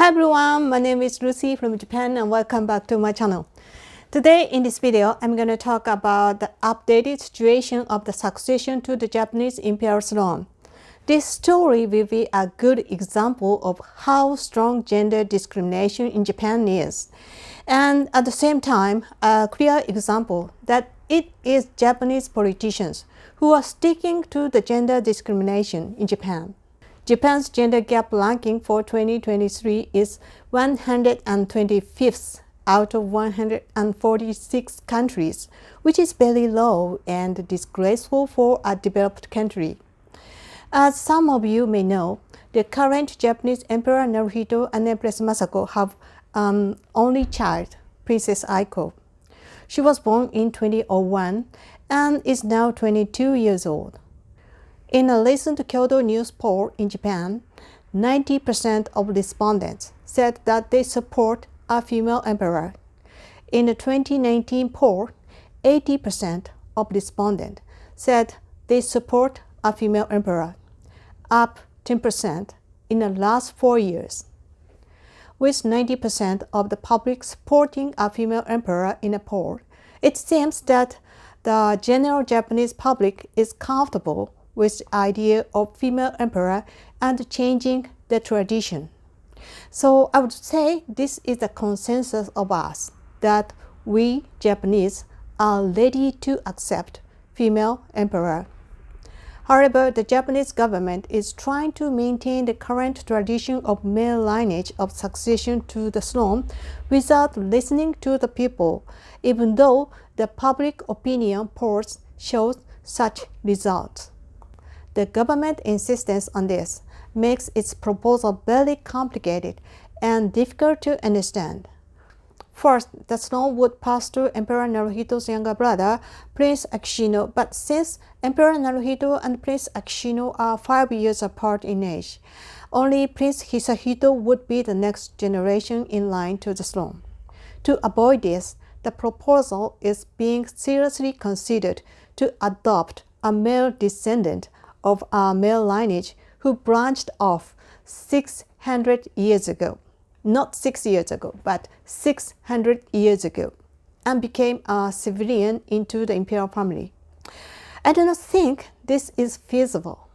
Hi everyone, my name is Lucy from Japan and welcome back to my channel. Today in this video, I'm going to talk about the updated situation of the succession to the Japanese imperial throne. This story will be a good example of how strong gender discrimination in Japan is, and at the same time, a clear example that it is Japanese politicians who are sticking to the gender discrimination in Japan. Japan's gender gap ranking for 2023 is 125th out of 146 countries, which is very low and disgraceful for a developed country. As some of you may know, the current Japanese Emperor Naruhito and Empress Masako have an only child, Princess Aiko. She was born in 2001 and is now 22 years old. In a recent Kyodo News poll in Japan, 90% of respondents said that they support a female emperor. In the 2019 poll, 80% of respondents said they support a female emperor, up 10% in the last 4 years. With 90% of the public supporting a female emperor in a poll, it seems that the general Japanese public is comfortable with the idea of female emperor and changing the tradition. So I would say this is the consensus of us, that we Japanese are ready to accept female emperor. However, the Japanese government is trying to maintain the current tradition of male lineage of succession to the throne without listening to the people, even though the public opinion polls show such results. The government insistence on this makes its proposal very complicated and difficult to understand. First, the throne would pass to Emperor Naruhito's younger brother, Prince Akishino, but since Emperor Naruhito and Prince Akishino are 5 years apart in age, only Prince Hisahito would be the next generation in line to the throne. To avoid this, the proposal is being seriously considered to adopt a male descendant of a male lineage who branched off 600 years ago, not 6 years ago, but 600 years ago, and became a civilian into the imperial family. I do not think this is feasible.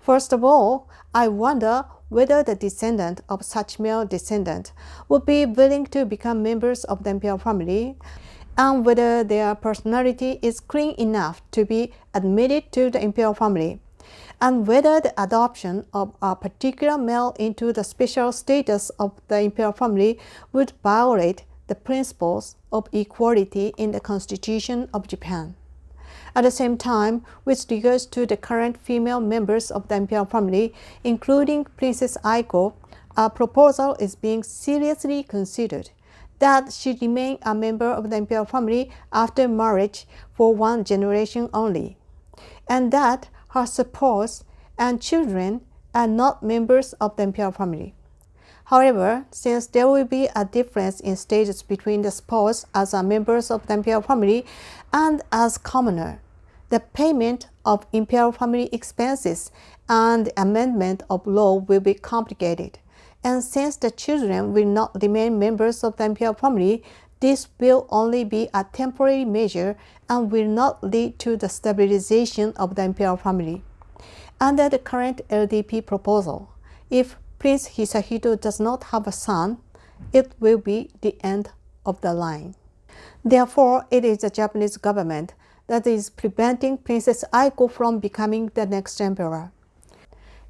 First of all, I wonder whether the descendant of such male descendant would be willing to become members of the imperial family, and whether their personality is clean enough to be admitted to the imperial family, and whether the adoption of a particular male into the special status of the imperial family would violate the principles of equality in the Constitution of Japan. At the same time, with regards to the current female members of the imperial family, including Princess Aiko, a proposal is being seriously considered that she remain a member of the imperial family after marriage for one generation only, and that her spouse and children are not members of the imperial family. However, since there will be a difference in status between the spouse as a members of the imperial family and as commoner, the payment of imperial family expenses and the amendment of law will be complicated. And since the children will not remain members of the imperial family, this will only be a temporary measure and will not lead to the stabilization of the imperial family. Under the current LDP proposal, if Prince Hisahito does not have a son, it will be the end of the line. Therefore, it is the Japanese government that is preventing Princess Aiko from becoming the next emperor.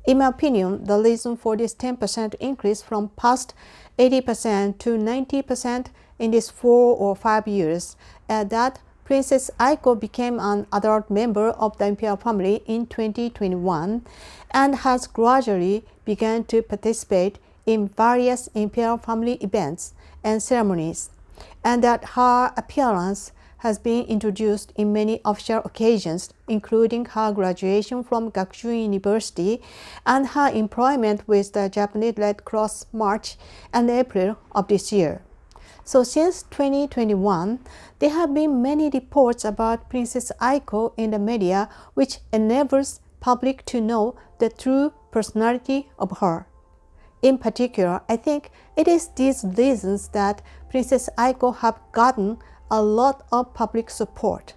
In my opinion, the reason for this 10% increase from past 80% to 90% in these 4 or 5 years is that Princess Aiko became an adult member of the imperial family in 2021 and has gradually begun to participate in various imperial family events and ceremonies, and that her appearance has been introduced in many official occasions, including her graduation from Gakushu University and her employment with the Japanese Red Cross March and April of this year. So since 2021, there have been many reports about Princess Aiko in the media, which enables public to know the true personality of her. In particular, I think it is these reasons that Princess Aiko have gotten a lot of public support.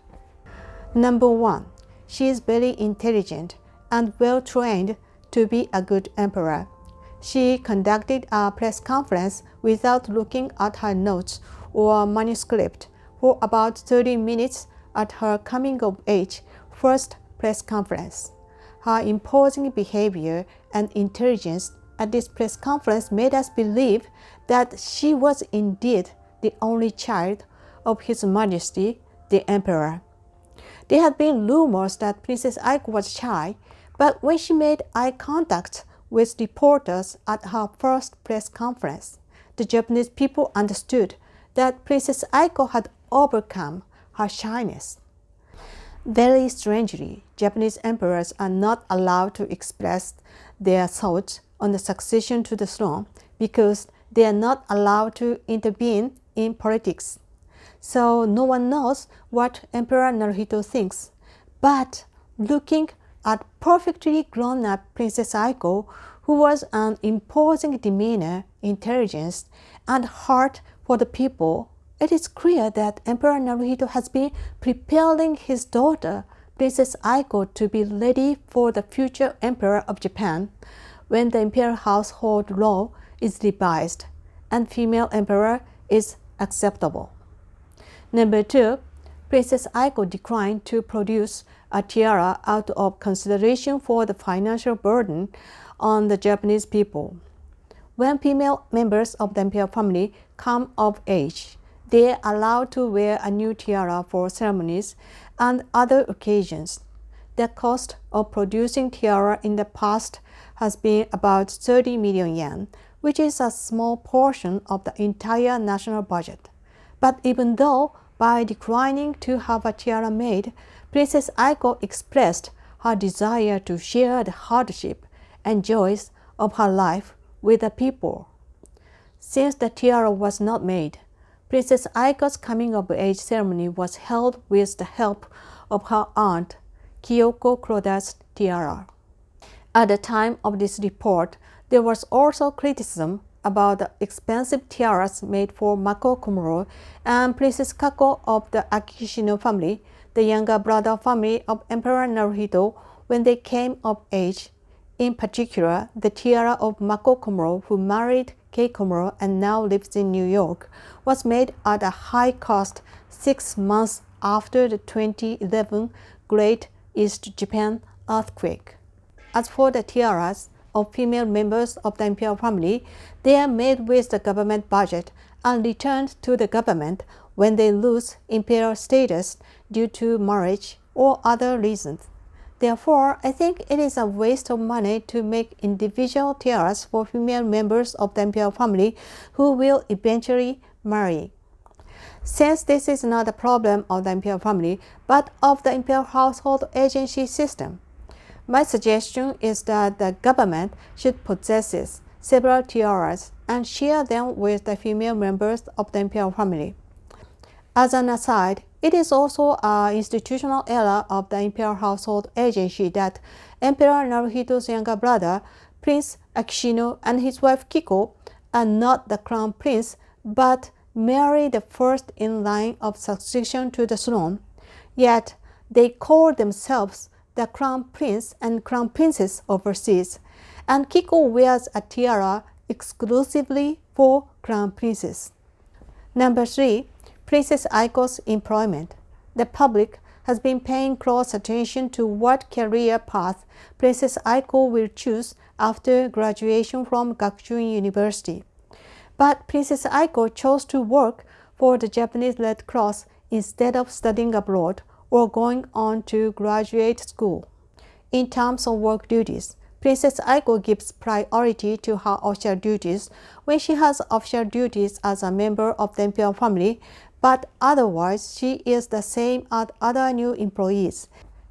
Number 1. She is very intelligent and well-trained to be a good emperor. She conducted a press conference without looking at her notes or manuscript for about 30 minutes at her coming-of-age first press conference. Her imposing behavior and intelligence at this press conference made us believe that she was indeed the only child of His Majesty, the Emperor. There had been rumors that Princess Aiko was shy, but when she made eye contact with reporters at her first press conference, the Japanese people understood that Princess Aiko had overcome her shyness. Very strangely, Japanese emperors are not allowed to express their thoughts on the succession to the throne because they are not allowed to intervene in politics. So no one knows what Emperor Naruhito thinks. But looking at perfectly grown-up Princess Aiko, who was an imposing demeanor, intelligence, and heart for the people, it is clear that Emperor Naruhito has been preparing his daughter, Princess Aiko, to be ready for the future Emperor of Japan when the imperial household law is revised and female emperor is acceptable. Number 2, Princess Aiko declined to produce a tiara out of consideration for the financial burden on the Japanese people. When female members of the imperial family come of age, they are allowed to wear a new tiara for ceremonies and other occasions. The cost of producing tiara in the past has been about 30 million yen, which is a small portion of the entire national budget. But even though by declining to have a tiara made, Princess Aiko expressed her desire to share the hardship and joys of her life with the people. Since the tiara was not made, Princess Aiko's coming-of-age ceremony was held with the help of her aunt, Kyoko Kuroda's tiara. At the time of this report, there was also criticism about the expensive tiaras made for Mako Komuro and Princess Kako of the Akishino family, the younger brother family of Emperor Naruhito, when they came of age. In particular, the tiara of Mako Komuro, who married Kei Komuro and now lives in New York, was made at a high cost 6 months after the 2011 Great East Japan earthquake. As for the tiaras of female members of the imperial family, they are made with the government budget and returned to the government when they lose imperial status due to marriage or other reasons. Therefore, I think it is a waste of money to make individual tiaras for female members of the imperial family who will eventually marry. Since this is not a problem of the imperial family, but of the imperial household agency system, my suggestion is that the government should possess several tiaras and share them with the female members of the imperial family. As an aside, it is also an institutional error of the imperial household agency that Emperor Naruhito's younger brother, Prince Akishino, and his wife Kiko are not the crown prince, but merely the first in line of succession to the throne. Yet they call themselves the crown prince and crown princess overseas, and Kiko wears a tiara exclusively for crown princes. Number 3, Princess Aiko's employment. The public has been paying close attention to what career path Princess Aiko will choose after graduation from Gakushūin University. But Princess Aiko chose to work for the Japanese Red Cross instead of studying abroad or going on to graduate school. In terms of work duties, Princess Aiko gives priority to her official duties when she has official duties as a member of the imperial family, but otherwise she is the same as other new employees,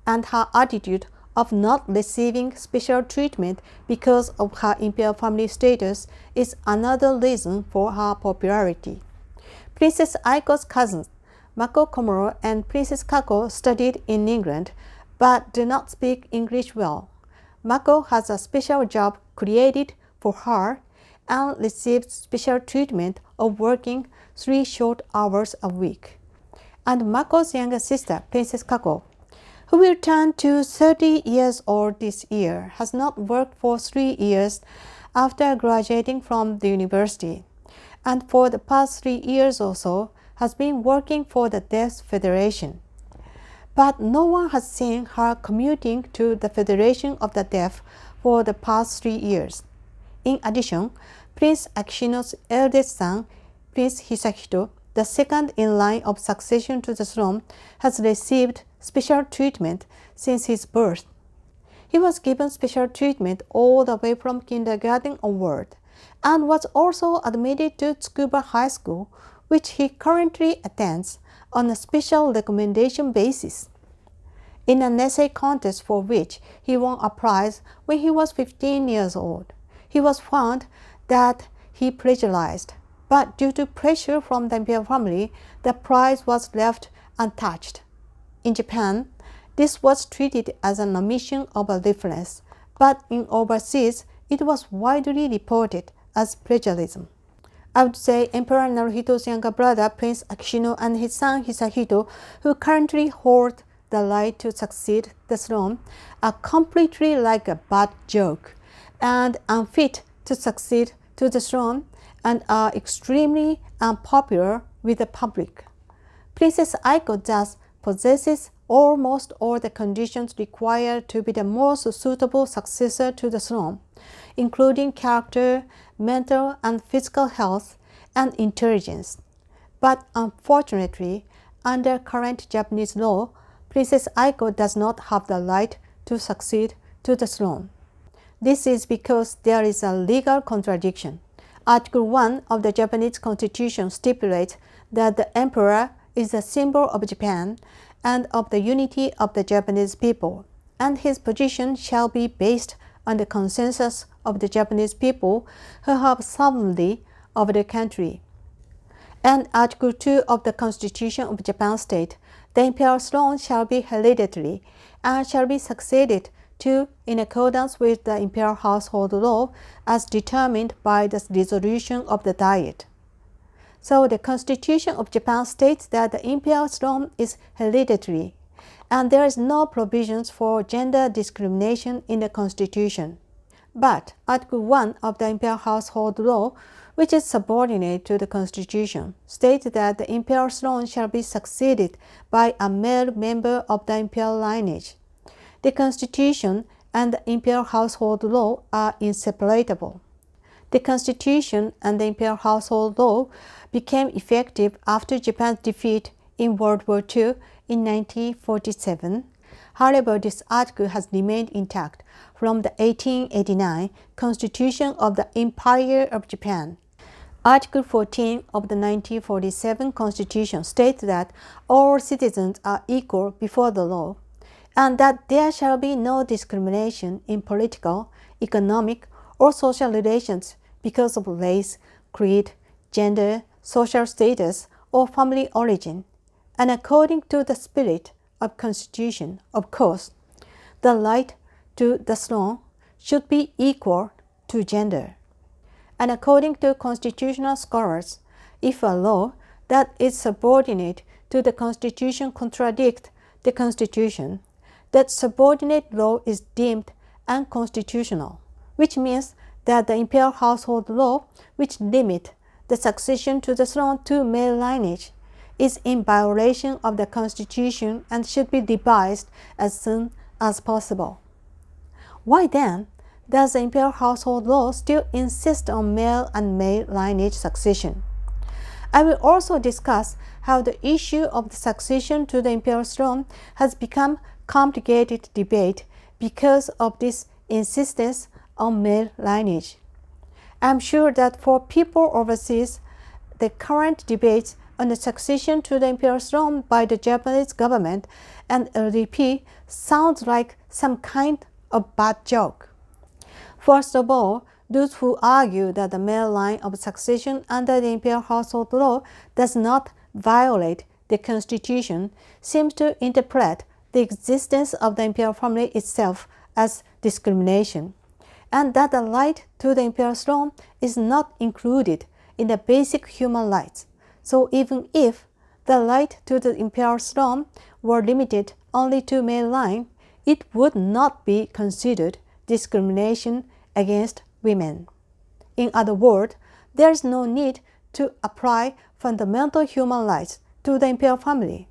and her attitude of not receiving special treatment because of her imperial family status is another reason for her popularity. Princess Aiko's cousins, Mako Komuro and Princess Kako, studied in England but do not speak English well. Mako has a special job created for her, and received special treatment of working 3 short hours a week. And Mako's younger sister, Princess Aiko, who will turn to 30 years old this year, has not worked for 3 years after graduating from the university, and for the past 3 years or so has been working for the Deaf Federation. But no one has seen her commuting to the Federation of the Deaf for the past 3 years. In addition, Prince Akishino's eldest son, Prince Hisahito, the second in line of succession to the throne, has received special treatment since his birth. He was given special treatment all the way from kindergarten onward, and was also admitted to Tsukuba High School, which he currently attends on a special recommendation basis. In an essay contest for which he won a prize when he was 15 years old, he was found that he plagiarized, but due to pressure from the imperial family, the prize was left untouched. In Japan, this was treated as an omission of a reference, but in overseas, it was widely reported as plagiarism. I would say Emperor Naruhito's younger brother, Prince Akishino, and his son Hisahito, who currently hold the right to succeed the throne, are completely like a bad joke and unfit to succeed to the throne, and are extremely unpopular with the public. Princess Aiko thus possesses almost all the conditions required to be the most suitable successor to the throne, including character, mental and physical health, and intelligence. But unfortunately, under current Japanese law, Princess Aiko does not have the right to succeed to the throne. This is because there is a legal contradiction. Article 1 of the Japanese Constitution stipulates that the emperor is a symbol of Japan and of the unity of the Japanese people, and his position shall be based on the consensus of the Japanese people who have sovereignty over the country. And Article 2 of the Constitution of Japan states, the imperial throne shall be hereditary and shall be succeeded to in accordance with the imperial household law as determined by the resolution of the Diet. So the Constitution of Japan states that the imperial throne is hereditary, and there is no provisions for gender discrimination in the Constitution. But Article 1 of the imperial household law, which is subordinate to the Constitution, states that the imperial throne shall be succeeded by a male member of the imperial lineage. The Constitution and the imperial household law are inseparable. The Constitution and the imperial household law became effective after Japan's defeat in World War II in 1947. However, this article has remained intact from the 1889 Constitution of the Empire of Japan. Article 14 of the 1947 Constitution states that all citizens are equal before the law, and that there shall be no discrimination in political, economic, or social relations because of race, creed, gender, social status, or family origin. And according to the spirit of Constitution, of course, the right to the throne should be equal to gender. And according to constitutional scholars, if a law that is subordinate to the Constitution contradicts the Constitution, that subordinate law is deemed unconstitutional, which means that the imperial household law, which limits the succession to the throne to male lineage, is in violation of the Constitution and should be revised as soon as possible. Why then does the imperial household law still insist on male and male lineage succession? I will also discuss how the issue of the succession to the imperial throne has become complicated debate because of this insistence on male lineage. I am sure that for people overseas, the current debates on the succession to the imperial throne by the Japanese government and LDP sounds like some kind of bad joke. First of all, those who argue that the male line of succession under the imperial household law does not violate the Constitution seem to interpret the existence of the imperial family itself as discrimination, and that the right to the imperial throne is not included in the basic human rights. So even if the right to the imperial throne were limited only to male line, it would not be considered discrimination against women. In other words, there is no need to apply fundamental human rights to the imperial family,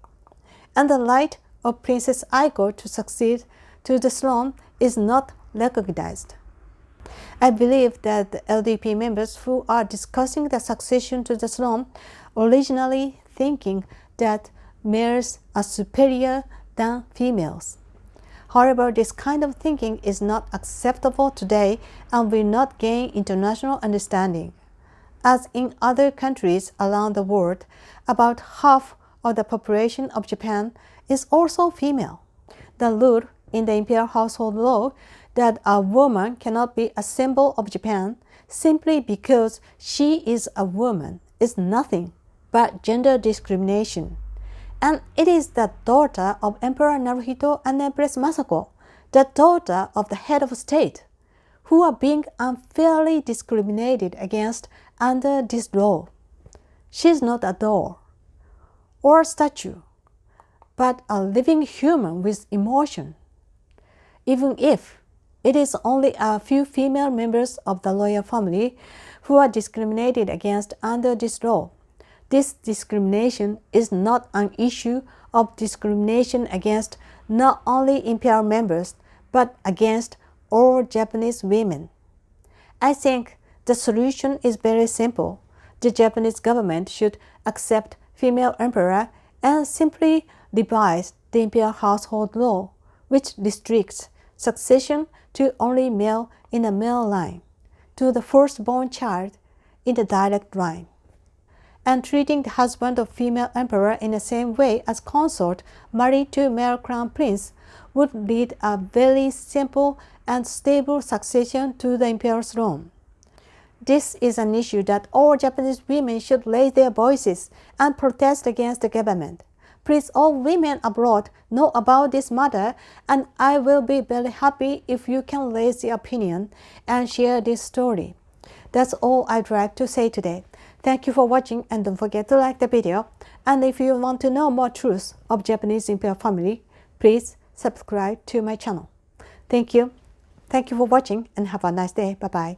and the right of Princess Aiko to succeed to the throne is not recognized. I believe that the LDP members who are discussing the succession to the throne originally thinking that males are superior than females. However, this kind of thinking is not acceptable today and will not gain international understanding. As in other countries around the world, about half of the population of Japan is also female. The rule in the imperial household law that a woman cannot be a symbol of Japan simply because she is a woman is nothing but gender discrimination. And it is the daughter of Emperor Naruhito and Empress Masako, the daughter of the head of state, who are being unfairly discriminated against under this law. She is not a doll or a statue, but a living human with emotion. Even if it is only a few female members of the royal family who are discriminated against under this law, this discrimination is not an issue of discrimination against not only imperial members, but against all Japanese women. I think the solution is very simple. The Japanese government should accept female emperor and simply revise the imperial household law, which restricts succession to only male in a male line, to the firstborn child in the direct line, and treating the husband of female emperor in the same way as consort married to male crown prince would lead a very simple and stable succession to the imperial throne. This is an issue that all Japanese women should raise their voices and protest against the government. Please, all women abroad know about this matter, and I will be very happy if you can raise your opinion and share this story. That's all I'd like to say today. Thank you for watching, and don't forget to like the video. And if you want to know more truths of Japanese imperial family, please subscribe to my channel. Thank you. Thank you for watching and have a nice day. Bye-bye.